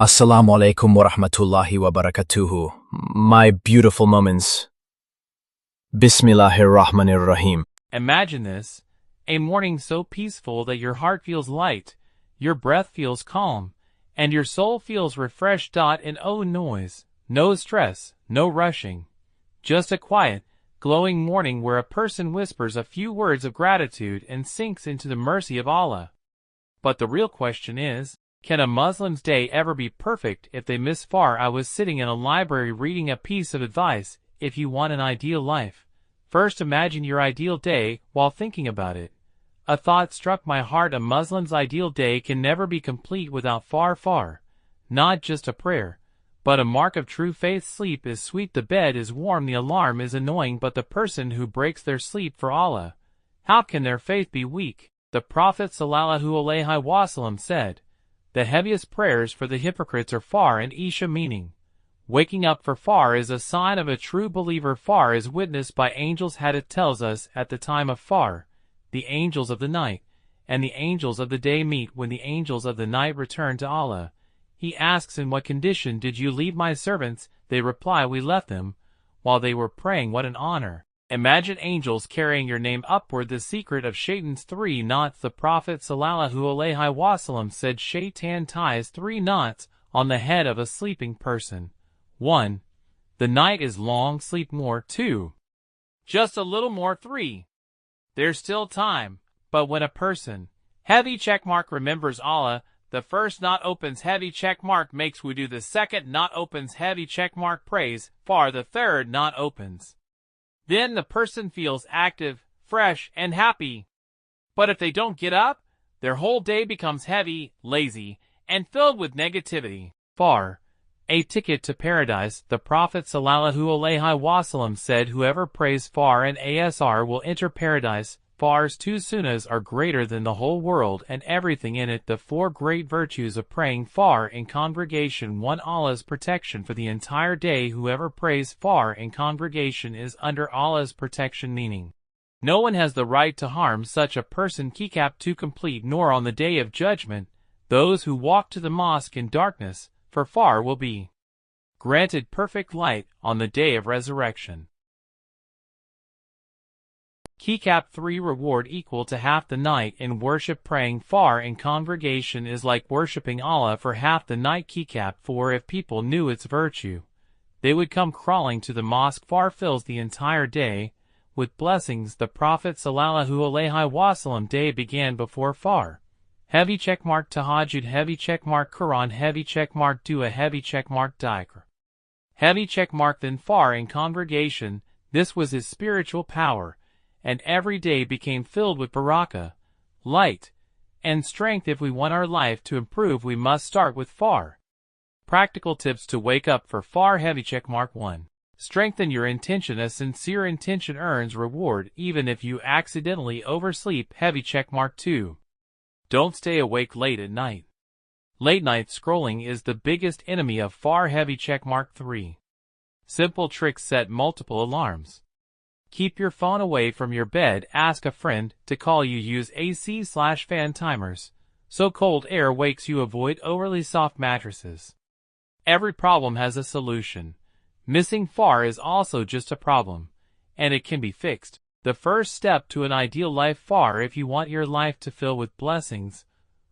Assalamu alaikum wa rahmatullahi wa barakatuhu. My beautiful moments. Bismillahir Rahmanir Rahim. Imagine this, a morning so peaceful that your heart feels light, your breath feels calm, and your soul feels refreshed. And no noise, no stress, no rushing. Just a quiet, glowing morning where a person whispers a few words of gratitude and sinks into the mercy of Allah. But the real question is, can a Muslim's day ever be perfect if they miss far? I was sitting in a library reading a piece of advice. If you want an ideal life, first imagine your ideal day while thinking about it. A thought struck my heart. A Muslim's ideal day can never be complete without far. Not just a prayer, but a mark of true faith. Sleep is sweet, the bed is warm, the alarm is annoying, but the person who breaks their sleep for Allah, how can their faith be weak? The Prophet Sallallahu Alaihi Wasallam said, the heaviest prayers for the hypocrites are Fajr and Isha, meaning, waking up for Fajr is a sign of a true believer. Fajr is witnessed by angels. Hadith tells us at the time of Fajr, the angels of the night and the angels of the day meet. When the angels of the night return to Allah, He asks, in what condition did you leave my servants? They reply, we left them while they were praying. What an honor! Imagine angels carrying your name upward. The secret of Shaitan's 3 knots. The Prophet Sallallahu Alaihi Wasallam said Shaitan ties 3 knots on the head of a sleeping person. 1. The night is long, sleep more. 2. Just a little more. 3. There's still time. But when a person, heavy checkmark, remembers Allah, the first knot opens. Heavy checkmark makes wudu. The second knot opens. Heavy checkmark prays Fajr. The third knot opens. Then the person feels active, fresh, and happy. But if they don't get up, their whole day becomes heavy, lazy, and filled with negativity. Fajr, a ticket to paradise. The Prophet Sallallahu Alaihi Wasallam said, whoever prays Fajr and Asr will enter paradise. Fajr's 2 sunnahs are greater than the whole world and everything in it. The 4 great virtues of praying Fajr in congregation. 1. Allah's protection for the entire day. Whoever prays Fajr in congregation is under Allah's protection, meaning, no one has the right to harm such a person. 2. Complete, nor on the day of judgment those who walk to the mosque in darkness, for Fajr will be granted perfect light on the day of resurrection. 3. Reward equal to half the night in worship. Praying Fajr in congregation is like worshipping Allah for half the night. 4. If people knew its virtue, they would come crawling to the mosque. Fajr fills the entire day with blessings. The Prophet Sallallahu Alaihi Wasallam day began before Fajr. Heavy checkmark Tahajjud. Heavy checkmark Quran. Heavy checkmark Dua. Heavy checkmark Dhikr. Heavy checkmark then Fajr in congregation. This was his spiritual power, and every day became filled with barakah, light, and strength. If we want our life to improve, we must start with Fajr. Practical tips to wake up for Fajr. Heavy checkmark 1. Strengthen your intention. A sincere intention earns reward even if you accidentally oversleep. Heavy checkmark 2. Don't stay awake late at night. Late night scrolling is the biggest enemy of Fajr. Heavy checkmark 3. Simple tricks: set multiple alarms. Keep your phone away from your bed. Ask a friend to call you. Use AC/fan timers so cold air wakes you. Avoid overly soft mattresses. Every problem has a solution. Missing Fajr is also just a problem, and it can be fixed. The first step to an ideal life. Fajr. If you want your life to fill with blessings,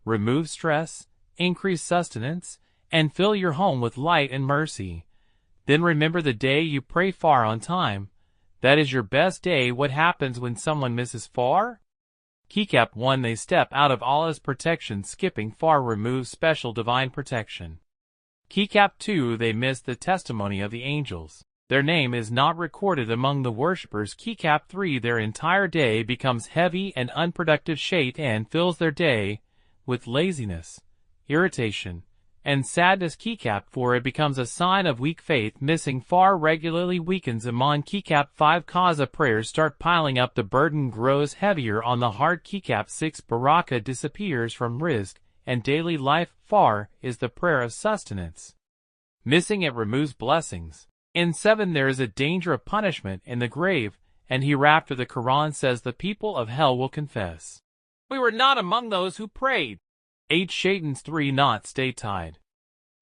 remove stress, increase sustenance, and fill your home with light and mercy. Then remember the day you pray Fajr on time. That is your best day. What happens when someone misses Fajr? 1. They step out of Allah's protection. Skipping Fajr removes special divine protection. 2. They miss the testimony of the angels. Their name is not recorded among the worshippers. 3. Their entire day becomes heavy and unproductive. Shaitan fills their day with laziness, irritation, and sadness. 4. It becomes a sign of weak faith. Missing Fajr regularly weakens iman. 5. Qaza prayers start piling up. The burden grows heavier on the heart. 6. Barakah disappears from rizq and daily life. Fajr is the prayer of sustenance. Missing it removes blessings. 7. There is a danger of punishment in the grave and hereafter. The Quran says the people of hell will confess, we were not among those who prayed. 8. Shaitan's 3 knots stay tied.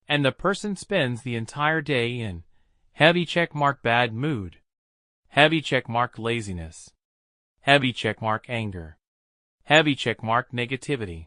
and the person spends the entire day in heavy checkmark bad mood, heavy checkmark laziness, heavy checkmark anger, heavy checkmark negativity.